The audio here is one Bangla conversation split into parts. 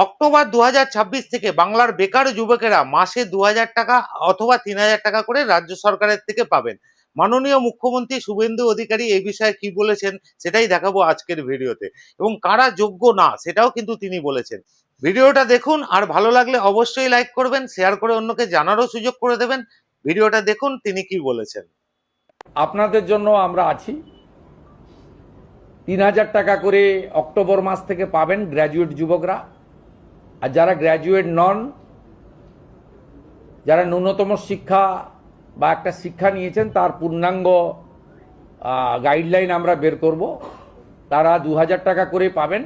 অক্টোবর 2026 থেকে বাংলার বেকার যুবকেরা মাসে 2000 টাকা অথবা 3000 টাকা করে রাজ্য সরকারের থেকে পাবেন। মাননীয় মুখ্যমন্ত্রী শুভেন্দু অধিকারী এই বিষয়ে কি বলেছেন সেটাই দেখাবো আজকের ভিডিওতে, এবং কারা যোগ্য না সেটাও কিন্তু তিনি বলেছেন। ভিডিওটা দেখুন, আর ভালো লাগলে অবশ্যই লাইক করবেন, শেয়ার করে অন্যকে জানারও সুযোগ করে দেবেন। ভিডিওটা দেখুন তিনি কি বলেছেন। আপনাদের জন্য আমরা আছি। 3000 টাকা করে অক্টোবর মাস থেকে পাবেন গ্র্যাজুয়েট যুবকরা। আর যারা গ্র্যাজুয়েট নন, যারা ন্যূনতম শিক্ষা বা একটা শিক্ষা নিয়েছেন তার পূর্ণাঙ্গ গাইডলাইন আমরা বের করব, তারা 2000 টাকা করে পাবেন।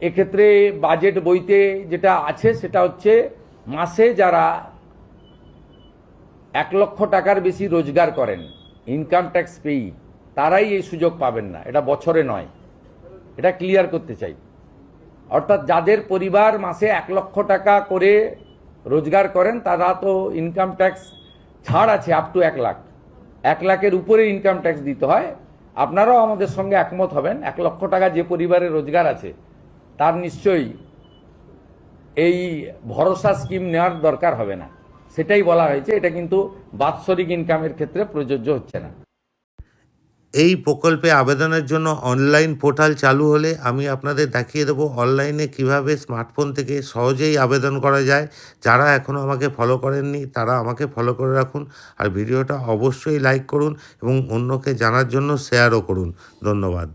এক্ষেত্রে বাজেট বইতে যেটা আছে সেটা হচ্ছে মাসে যারা 1 লক্ষ টাকার বেশি রোজগার করেন, ইনকাম ট্যাক্স পেই, তারাই এই সুযোগ পাবেন না। এটা বছরে নয়, এটা ক্লিয়ার করতে চাই। অর্থাৎ যাদের পরিবার মাসে 1 লক্ষ টাকা করে রোজগার করেন তারা তো ইনকাম ট্যাক্স ছাড় আছে আপ টু 1 লাখ। 1 লাখের উপরে ইনকাম ট্যাক্স দিতে হয়। আপনারাও আমাদের সঙ্গে একমত হবেন, 1 লক্ষ টাকা যে পরিবারের রোজগার আছে তার নিশ্চয়ই এই ভরসা স্কিম নেওয়ার দরকার হবে না। সেটাই বলা হয়েছে। এটা কিন্তু বাৎসরিক ইনকামের ক্ষেত্রে প্রযোজ্য হচ্ছে না। এই প্রকল্পে আবেদনের জন্য অনলাইন পোর্টাল চালু হলে আমি আপনাদের দেখিয়ে দেবো অনলাইনে কিভাবে স্মার্টফোন থেকে সহজেই আবেদন করা যায়। যারা এখনও আমাকে ফলো করেননি তারা আমাকে ফলো করে রাখুন, আর ভিডিওটা অবশ্যই লাইক করুন এবং অন্যকে জানার জন্য শেয়ারও করুন। ধন্যবাদ।